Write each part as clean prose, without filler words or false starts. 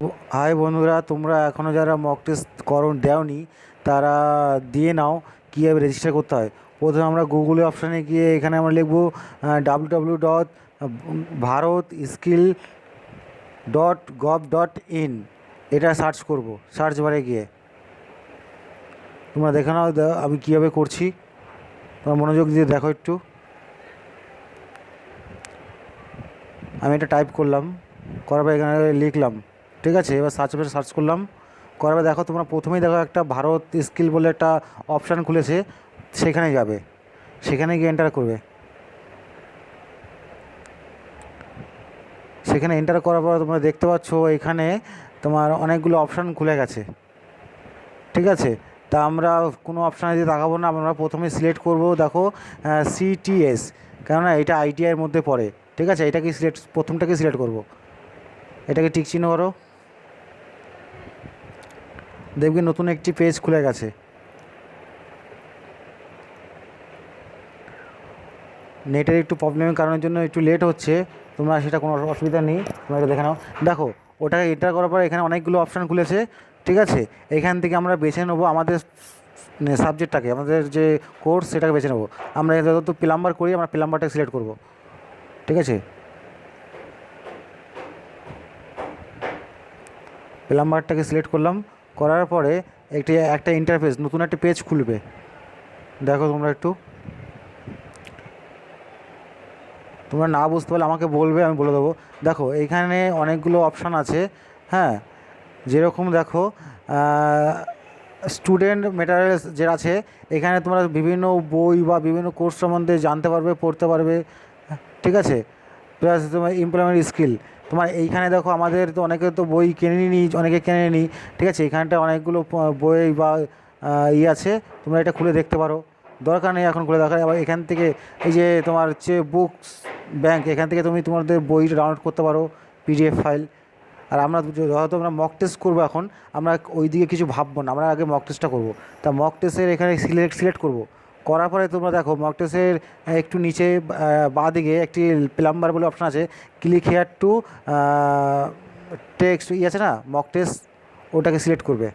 High বন্ধুরা, তোমরা এখনও যারা মক টেস্ট দেওনি তারা দিয়ে নাও। কীভাবে রেজিস্টার করতে হয়, প্রথমে আমরা গুগলে অপশানে গিয়ে এখানে আমরা লিখব www.bharatskill.gov.in। এটা সার্চ করব, সার্চ বারে গিয়ে তোমরা দেখে নাও আমি কীভাবে করছি। তোমরা মনোযোগ দিয়ে দেখো একটু। আমি এটা টাইপ করলাম, করার পর এখানে লিখলাম, ঠিক আছে। এবার সার্চ করলাম, করার পর দেখো তোমরা প্রথমেই দেখো একটা ভারত স্কিল বলে একটা অপশান খুলেছে, সেখানে যাবে, সেখানে গিয়ে এন্টার করবে। সেখানে এন্টার করার পর তোমরা দেখতে পাচ্ছ এখানে তোমার অনেকগুলো অপশান খুলে গেছে, ঠিক আছে। তা আমরা কোনো অপশানে দিয়ে তাকাবো না, আমরা প্রথমে সিলেক্ট করব দেখো সিটিএস, কেননা এটা আইটিআইয়ের মধ্যে পড়ে, ঠিক আছে। এটাকে প্রথমটাকে সিলেক্ট করব, এটাকে টিক চিহ্ন করো। দেখবে নতুন একটি পেজ খুলে গেছে। নেটের একটু প্রবলেমের কারণের জন্য একটু লেট হচ্ছে, তোমরা সেটা কোনো অসুবিধা নেই, তোমরা এটা দেখে নাও। দেখো ওটাকে এন্টার করার পর এখানে অনেকগুলো অপশান খুলেছে, ঠিক আছে। এখান থেকে আমরা বেছে নেবো আমাদের সাবজেক্টটাকে, আমাদের যে কোর্স সেটাকে বেছে নেবো। আমরা যত প্লাম্বার করি, আমরা প্লাম্বারটাকে সিলেক্ট করব, ঠিক আছে। প্লাম্বারটাকে সিলেক্ট করলাম, করার পরে একটা ইন্টারফেস, নতুন একটা পেজ খুলবে। দেখো তোমরা একটু, তোমরা না বুঝতে পারলে আমাকে বলবে, আমি বলে দেবো। দেখো এইখানে অনেকগুলো অপশান আছে, হ্যাঁ। যেরকম দেখো স্টুডেন্ট ম্যাটেরিয়ালস যে আছে, এখানে তোমরা বিভিন্ন বই বা বিভিন্ন কোর্স সম্বন্ধে জানতে পারবে, পড়তে পারবে, ঠিক আছে। প্লাস তোমার এমপ্লয়মেন্ট স্কিল, তোমার এইখানে দেখো আমাদের তো অনেকে তো বই কেনেনি, অনেকে কেনেনি, ঠিক আছে। এইখানটা অনেকগুলো বই বা আছে, তোমরা এটা খুলে দেখতে পারো, দরকার নেই এখন খুলে দেখা। আবার এখান থেকে এই যে তোমার হচ্ছে বুকস ব্যাংক, এখান থেকে তুমি তোমাদের বইটা ডাউনলোড করতে পারো, পিডিএফ ফাইল। আর আমরা হয়তো আমরা মক টেস্ট করবো এখন, আমরা ওই দিকে কিছু ভাববো না, আমরা আগে মক টেস্টটা করবো। তা মক টেস্টের এখানে সিলেক্ট করবো, করার পরে তোমরা দেখো মক টেস্টের একটু নিচে বাঁ দিকে একটি প্লাম্বার বলে অপশান আছে, ক্লিক হেয়ার টু টেক্সট আছে না, মক টেস্ট, ওটাকে সিলেক্ট করবে।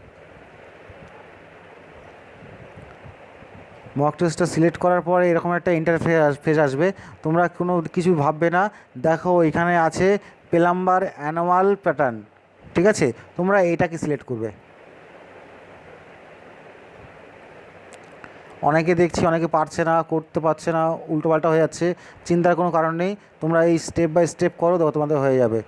মক টেস্টটা সিলেক্ট করার পরে এরকম একটা ইন্টারফেস আসবে, তোমরা কোনো কিছু ভাববে না। দেখো এখানে আছে প্লাম্বার অ্যানুয়াল প্যাটার্ন, ঠিক আছে। তোমরা এইটাকে সিলেক্ট করবে। অনেকে দেখছি অনেকে পারছে না, করতে পারছে না, উল্টোপাল্টা হয়ে যাচ্ছে, চিন্তার কোনো কারণ নেই। তোমরা এই স্টেপ বাই স্টেপ করো, দেখো তোমাদের হয়ে যাবে,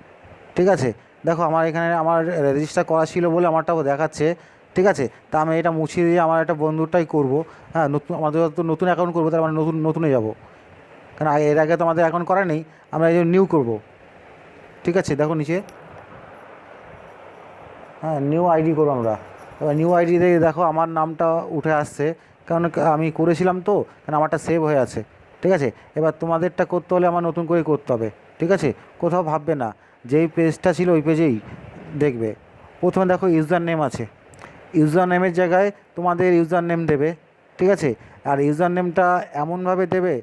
ঠিক আছে। দেখো আমার এখানে আমার রেজিস্টার করা ছিল বলে আমারটাও দেখাচ্ছে, ঠিক আছে। তা আমি এটা মুছিয়ে দিয়ে আমার একটা বন্ধুরটাই করব, হ্যাঁ। আমাদের তো নতুন অ্যাকাউন্ট করবো, তার মানে নতুনে যাব, কারণ এর আগে তো আমাদের অ্যাকাউন্ট করা নেই, আমরা এই জন্য নিউ করবো, ঠিক আছে। দেখো নিচে, হ্যাঁ, নিউ আইডি করবো আমরা। এবার নিউ আইডি দিয়ে দেখো আমার নামটা উঠে আসছে, কারণ আমি করেছিলাম তো, কারণ আমারটা সেভ হয়ে আছে, ঠিক আছে। এবার তোমাদেরটা করতে হলে আমার নতুন করে করতে হবে, ঠিক আছে। কোথাও ভাববে না, যেই পেজটা ছিল ওই পেজেই দেখবে। প্রথমে দেখো ইউজার নেম আছে, ইউজার নেমের জায়গায় তোমাদের ইউজার নেম দেবে, ঠিক আছে। আর ইউজার নেমটা এমনভাবে দেবে,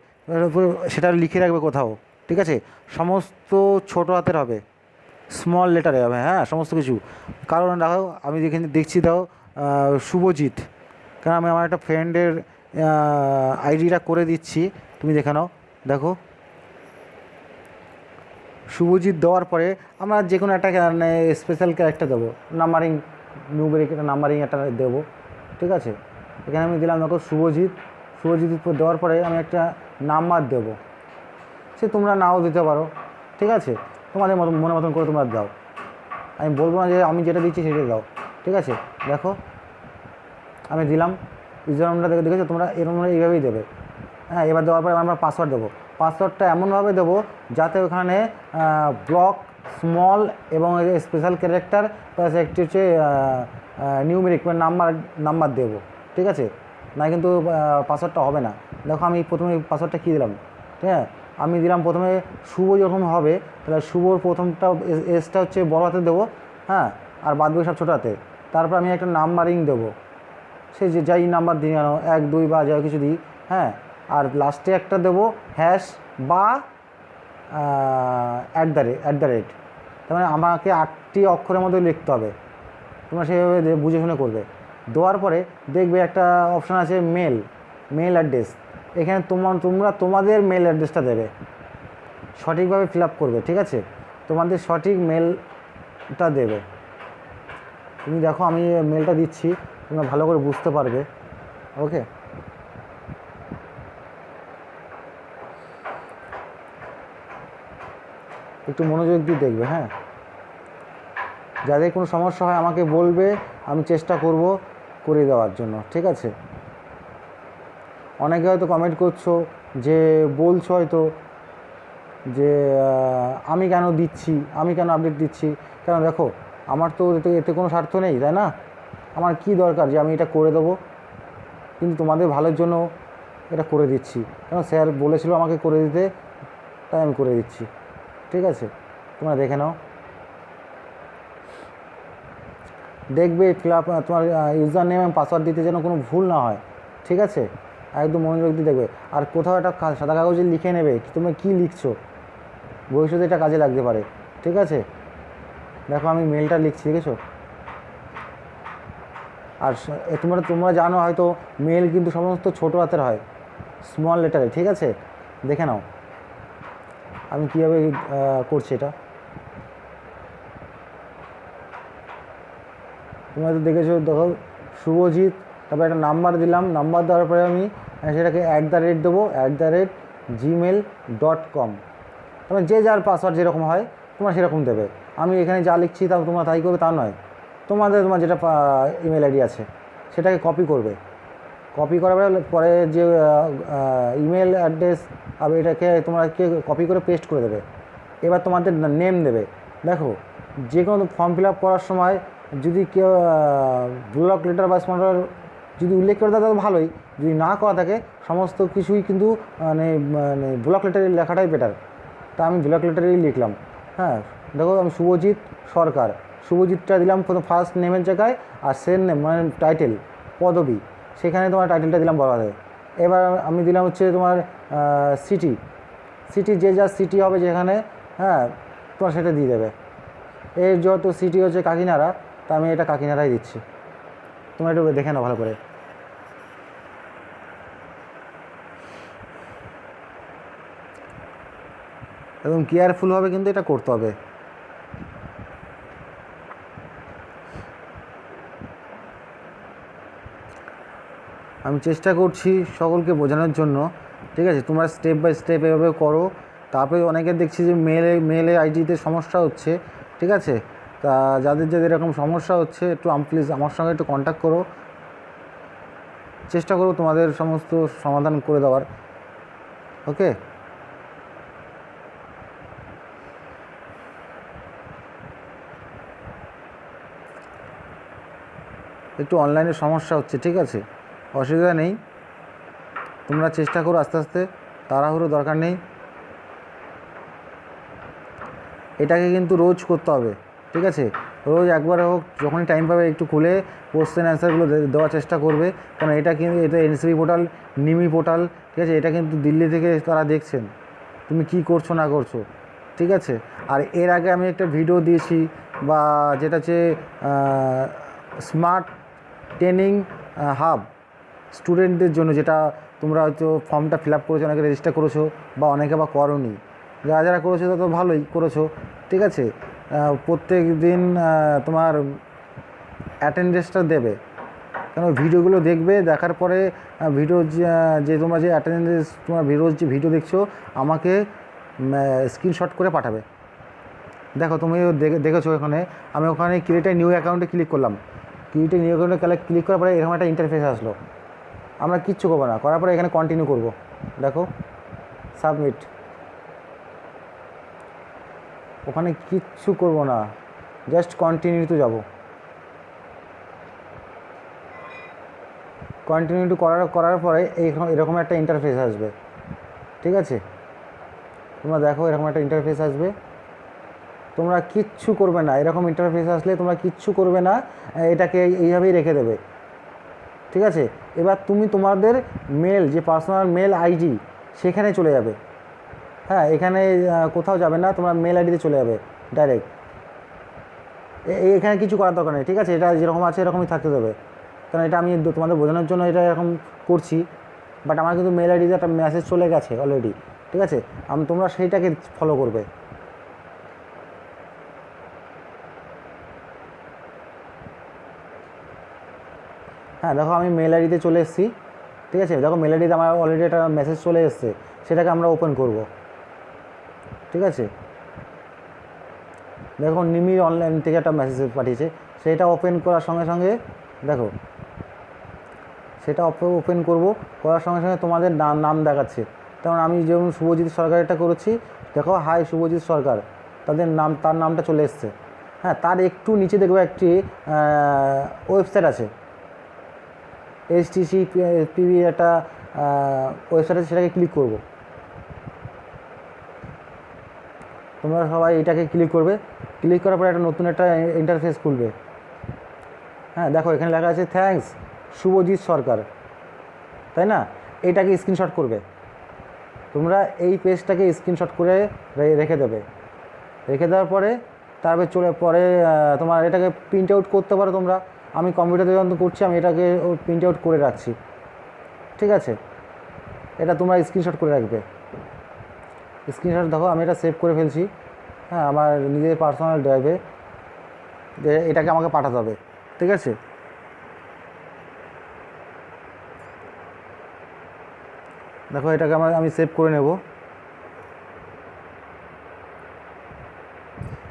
সেটা লিখে রাখবে কোথাও, ঠিক আছে। সমস্ত ছোটো হাতের হবে, স্মল লেটারে হবে, হ্যাঁ, সমস্ত কিছু। কারণ দেখো আমি যেখানে দেখছি, দাও শুভজিৎ, কারণ আমি আমার একটা ফ্রেন্ডের আইডিটা করে দিচ্ছি, তুমি দেখে নাও। দেখো শুভজিৎ দেওয়ার পরে আমরা যে কোনো একটা স্পেশাল ক্যারেক্টার দেবো, নাম্বারিং, নিউমেরিক একটা নাম্বারিং একটা দেবো, ঠিক আছে। এখানে আমি দিলাম দেখো শুভজিৎ। শুভজিৎ দেওয়ার পরে আমি একটা নাম্বার দেবো, সে তোমরা নাও দিতে পারো, ঠিক আছে। তোমাদের মনের মতন করে তোমরা দাও, আমি বলবো না যে আমি যেটা দিচ্ছি সেটাই দাও, ঠিক আছে। দেখো আমি দিলাম ইউজার নেমটা, দেখেছো তোমরা, এরকম এইভাবেই দেবে, হ্যাঁ। এবার দেওয়ার পরে আমরা পাসওয়ার্ড দেবো, পাসওয়ার্ডটা এমনভাবে দেবো যাতে ওখানে ব্লক, স্মল এবং স্পেশাল ক্যারেক্টার প্লাস একটি হচ্ছে নিউমেরিক মানে নাম্বার দেবো, ঠিক আছে। না কিন্তু পাসওয়ার্ডটা হবে না। দেখো আমি প্রথমে পাসওয়ার্ডটা কী দিলাম, ঠিক আছে। আমি দিলাম প্রথমে শুভ, যখন হবে তাহলে শুভর প্রথমটা এসটা হচ্ছে বড় হাতে দেবো, হ্যাঁ, আর বাদ বাকি সব ছোটো হাতে। তারপর আমি একটা নাম্বারিং দেবো, সে যে যাই নাম্বার দিই কেন, 1 2 বা যা কিছু দিই, হ্যাঁ। আর লাস্টে একটা দেবো হ্যাশ বা অ্যাট দ্য রেট, তার মানে আমাকে 8টি অক্ষরের মধ্যে লিখতে হবে, তোমরা সেভাবে বুঝে শুনে করবে। দেওয়ার পরে দেখবে একটা অপশান আছে মেল অ্যাড্রেস, এখানে তোমরা তোমাদের মেল অ্যাড্রেসটা দেবে, সঠিকভাবে ফিল আপ করবে, ঠিক আছে? তোমাদের সঠিক মেলটা দেবে। তুমি দেখো আমি মেলটা দিচ্ছি, তোমরা ভালো করে বুঝতে পারবে। ওকে, একটু মনোযোগ দিয়ে দেখবে। হ্যাঁ, যাদের কোনো সমস্যা হয় আমাকে বলবে, আমি চেষ্টা করব করে দেওয়ার জন্য, ঠিক আছে? অনেকে হয়তো কমেন্ট করছো যে বলছো হয়তো যে আমি কেন দিচ্ছি, আমি কেন আপডেট দিচ্ছি, কেন? দেখো আমার তো এতে কোনো স্বার্থ নেই, তাই না? আমার কি দরকার যে আমি এটা করে দেবো, কিন্তু তোমাদের ভালোর জন্য এটা করে দিচ্ছি, কেন স্যার বলেছিল আমাকে করে দিতে, তাই আমি করে দিচ্ছি, ঠিক আছে? তোমরা দেখে নাও, দেখবে তোমার ইউজার নেম এবং পাসওয়ার্ড দিতে যেন কোনো ভুল না হয়, ঠিক আছে? একদম মনোযোগ দিয়ে দেখবে। আর কোথাও একটা সাদা কাগজে লিখে নেবে তুমি কী লিখছো, ভবিষ্যতে এটা কাজে লাগতে পারে, ঠিক আছে? দেখো আমি মেলটা লিখছি, দেখেছো? আর তোমরা জানো হয়তো মেল কিন্তু সমস্ত ছোটো হাতের হয়, স্মল লেটারে, ঠিক আছে? দেখে নাও আমি কীভাবে করছি এটা। তোমরা তো দেখেছো, দেখো শুভজিৎ, তারপরে একটা নাম্বার দিলাম, নাম্বার দেওয়ার পরে আমি সেটাকে @ দেবো, @gmail.com। তবে যে যার পাসওয়ার্ড যেরকম হয় তোমরা সেরকম দেবে। আমি এখানে যা লিখছি তা তোমরা তাই করবে তা নয়, তোমার যেটা ইমেল আইডি আছে সেটাকে কপি করবে, কপি করার পরে যে ইমেল অ্যাড্রেস আর এটাকে তোমরা কপি করে পেস্ট করে দেবে। এবার তোমাদের নেম দেবে। দেখো যে কোনো ফর্ম ফিল আপ করার সময় যদি কেউ ব্লক লেটার বা স্মল লেটার যদি উল্লেখ করে দেয় তাহলে ভালোই, যদি না করা থাকে সমস্ত কিছুই কিন্তু মানে ব্লক লেটারে লেখাটাই বেটার। তা আমি ব্লক লেটারেই লিখলাম। হ্যাঁ, দেখো আমি শুভজিৎ সরকার, শুভজিৎটা দিলাম ফার্স্ট নেমের জায়গায়, আর সেন নেম মানে টাইটেল পদবী, সেখানে তোমার টাইটেলটা দিলাম বড় হাতে। এবার আমি দিলাম হচ্ছে তোমার সিটি যে যা সিটি হবে যেখানে, হ্যাঁ তোমার সেটা দিয়ে দেবে। এর যত সিটি হচ্ছে কাকিনাড়া, তা আমি এটা কাকিনাড়াই দিচ্ছি, তোমরা একটু দেখে নাও ভালো করে। একদম কেয়ারফুলভাবে কিন্তু এটা করতে হবে। আমি চেষ্টা করছি সকলকে বোঝানোর জন্য, ঠিক আছে? তোমরা স্টেপ বাই স্টেপ এভাবে করো। তারপরে অনেকে দেখছি যে মেলে আইডিতে সমস্যা হচ্ছে, ঠিক আছে? তা যাদের এরকম সমস্যা হচ্ছে একটু প্লিজ আমার সঙ্গে একটু কন্ট্যাক্ট করো, চেষ্টা করো তোমাদের সমস্ত সমাধান করে দেওয়ার। ওকে, একটু অনলাইনে সমস্যা হচ্ছে, ঠিক আছে? অসুবিধা নেই, তোমরা চেষ্টা করো আস্তে আস্তে, তাড়াহুড়ো দরকার নেই। এটাকে কিন্তু রোজ করতে হবে, ঠিক আছে? রোজ একবার হোক যখনই টাইম পাবে একটু খুলে কোশ্চেন অ্যান্সারগুলো দেওয়ার চেষ্টা করবে, কারণ এটা এনসিবি পোর্টাল, নিমি পোর্টাল, ঠিক আছে? এটা কিন্তু দিল্লি থেকে তারা দেখছেন তুমি কি করছো না করছো, ঠিক আছে? আর এর আগে আমি একটা ভিডিও দিয়েছি বা যেটা হচ্ছে স্মার্ট ট্রেনিং হাব স্টুডেন্টদের জন্য, যেটা তোমরা হয়তো ফর্মটা ফিল আপ করেছো, অনেকে রেজিস্টার করেছো বা অনেকে বা করোনি, যারা করেছো তা তো ভালোই করেছো, ঠিক আছে? প্রত্যেক দিন তোমার অ্যাটেন্ডেন্সটা দেবে, কেন ভিডিওগুলো দেখবে, দেখার পরে ভিডিও যে তোমরা যে অ্যাটেন্ডেন্স তোমরা যে ভিডিও দেখছো আমাকে স্ক্রিনশট করে পাঠাবে। দেখো তুমি দেখেছো ওখানে, আমি ওখানে ক্রিয়েট নিউ অ্যাকাউন্টে ক্লিক করলাম, ক্রিয়েট নিউ অ্যাকাউন্টে ক্লিক করার পরে এরকম একটা ইন্টারফেস আসলো। আমরা কিচ্ছু করবো না, করার পরে এখানে কন্টিনিউ করব, দেখো সাবমিট, ওখানে কিচ্ছু করব না, জাস্ট কন্টিনিউতে যাব। কন্টিনিউ করার পরে এরকম একটা ইন্টারফেস আসবে, ঠিক আছে? তোমরা দেখো এরকম একটা ইন্টারফেস আসবে, তোমরা কিচ্ছু করবে না, এরকম ইন্টারফেস আসলে তোমরা কিচ্ছু করবে না, এটাকে এইভাবেই রেখে দেবে, ঠিক আছে? এবার তুমি তোমাদের মেল যে পার্সোনাল মেল আইডি সেখানে চলে যাবে। হ্যাঁ, এখানে কোথাও যাবে না, তোমরা মেল আইডিতে চলে যাবে ডাইরেক্ট। এখানে কিছু করার দরকার নেই, ঠিক আছে? এটা যেরকম আছে এরকমই থাকতে দেবে, কারণ এটা আমি তোমাদের বোঝানোর জন্য এটা এরকম করছি। বাট আমার কিন্তু মেল আইডিতে একটা মেসেজ চলে গেছে অলরেডি, ঠিক আছে? তোমরা সেইটাকে ফলো করবে। হ্যাঁ দেখো আমি মেল আইডিতে চলে এসেছি, ঠিক আছে? দেখো মেল আইডিতে আমার অলরেডি একটা মেসেজ চলে এসছে, সেটাকে আমরা ওপেন করব, ঠিক আছে? দেখো নিমি অনলাইন থেকে একটা মেসেজ পাঠিয়েছে, সেটা ওপেন করার সঙ্গে সঙ্গে দেখো সেটা ওপেন করব, করার সঙ্গে সঙ্গে তোমাদের নাম দেখাচ্ছে। কারণ আমি যেমন শুভজিৎ সরকারেরটা করেছি, দেখো হাই শুভজিৎ সরকার, তার নামটা চলে এসছে। হ্যাঁ, তার একটু নিচে দেখবে একটি ওয়েবসাইট আছে, HTTP একটা ওয়েবসাইট আছে, সেটাকে ক্লিক করব। তোমরা সবাই এটাকে ক্লিক করবে, ক্লিক করার পরে একটা নতুন একটা ইন্টারফেস খুলবে। হ্যাঁ দেখো এখানে লেখা আছে থ্যাঙ্কস শুভজিৎ সরকার, তাই না? এইটাকে স্ক্রিনশট করবে তোমরা, এই পেজটাকে স্ক্রিনশট করে রেখে দেবে। রেখে দেওয়ার পরে তারপরে তোমার এটাকে প্রিন্ট আউট করতে পারো তোমরা। আমি কম্পিউটারে যখন করছি আমি এটাকে প্রিন্ট আউট করে রাখছি, ঠিক আছে? এটা তোমরা স্ক্রিনশট করে রাখবে। স্ক্রিনশট দেখো আমি এটা সেভ করে ফেলছি, হ্যাঁ, আমার নিজের পার্সোনাল ড্রাইভে, যে এটাকে আমাকে পাঠাতে হবে, ঠিক আছে? দেখো এটাকে আমি সেভ করে নেব।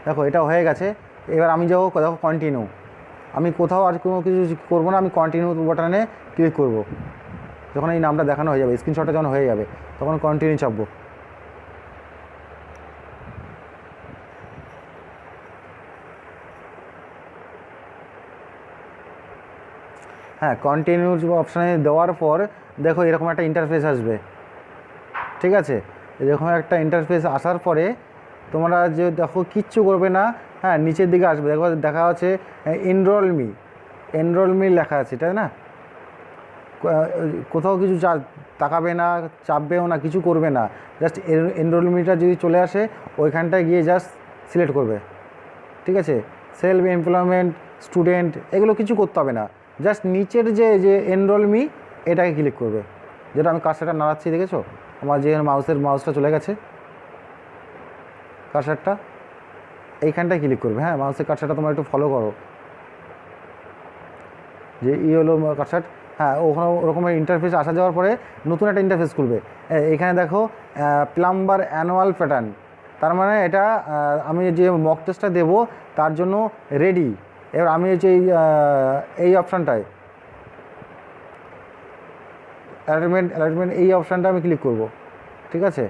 দেখো এটা হয়ে গেছে। এবার আমি দেখো কন্টিনিউ, আমি কোথাও আর কোনো কিছু করবো না, আমি কন্টিনিউ বাটনে ক্লিক করব। যখন এই নামটা দেখানো হয়ে যাবে, স্ক্রিনশটটা যখন হয়ে যাবে, তখন কন্টিনিউ চাপবো। হ্যাঁ, কন্টিনিউ অপশানে দেওয়ার পর দেখো এরকম একটা ইন্টারফেস আসবে, ঠিক আছে? এরকম একটা ইন্টারফেস আসার পরে তোমরা যে দেখো কিচ্ছু করবে না, হ্যাঁ, নিচের দিকে আসবে, দেখো দেখা আছে এনরোল মি লেখা আছে, তাই না? কোথাও কিছু তাকাবে না, চাপবেও না, কিছু করবে না, জাস্ট এনরোলমিটা যদি চলে আসে ওইখানটায় গিয়ে জাস্ট সিলেক্ট করবে, ঠিক আছে? সেলফ এমপ্লয়মেন্ট, স্টুডেন্ট, এগুলো কিছু করতে হবে না, জাস্ট নিচের যে এনরোলমি এটাকে ক্লিক করবে। যেটা আমি কার্সারটা নাড়াচ্ছি, দেখেছো আমার যে মাউসটা চলে গেছে, কার্সারটা এইখানটায় ক্লিক করবে। হ্যাঁ, মাউসের কার্সারটা তোমরা একটু ফলো করো, যে হলো কার্সার। হ্যাঁ, ওখানে ওরকম ইন্টারফেস আসা যাওয়ার পরে নতুন একটা ইন্টারফেস খুলবে। এখানে দেখো প্লাম্বার অ্যানুয়াল প্যাটার্ন, তার মানে এটা আমি যে মক টেস্টটা দেবো তার জন্য রেডি। এবার আমি হচ্ছে এই অপশানটায় অ্যালার্টমেন্ট এই অপশানটা আমি ক্লিক করব, ঠিক আছে?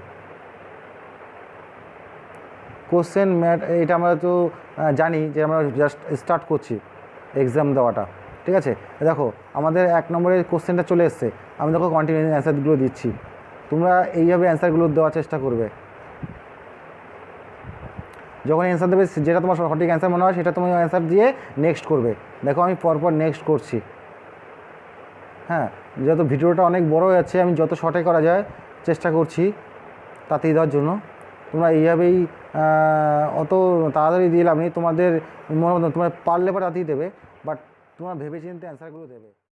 কোশ্চেন এটা আমরা তো জানি যে আমরা জাস্ট স্টার্ট করছি এক্সাম দেওয়াটা, ঠিক আছে? দেখো আমাদের 1 নম্বরের কোশ্চেনটা চলে এসছে, আমি দেখো কন্টিনিউ অ্যান্সারগুলো দিচ্ছি। তোমরা এইভাবে অ্যান্সারগুলো দেওয়ার চেষ্টা করবে। যখন অ্যান্সার দেবে, যেটা তোমার সঠিক অ্যান্সার মনে হয় সেটা তুমি অ্যান্সার দিয়ে নেক্সট করবে। দেখো আমি পরপর নেক্সট করছি। হ্যাঁ, যত ভিডিওটা অনেক বড় হয়ে যাচ্ছে, আমি যত শর্টে করা যায় চেষ্টা করছি তাতেই দেওয়ার জন্য। তোমরা এইভাবেই অত তাড়াতাড়ি দিয়ে লাভ নেই, তোমাদের মনে তোমরা পারলে পরে তাতেই দেবে, বাট তোমরা ভেবেচিন্তে অ্যান্সারগুলো দেবে।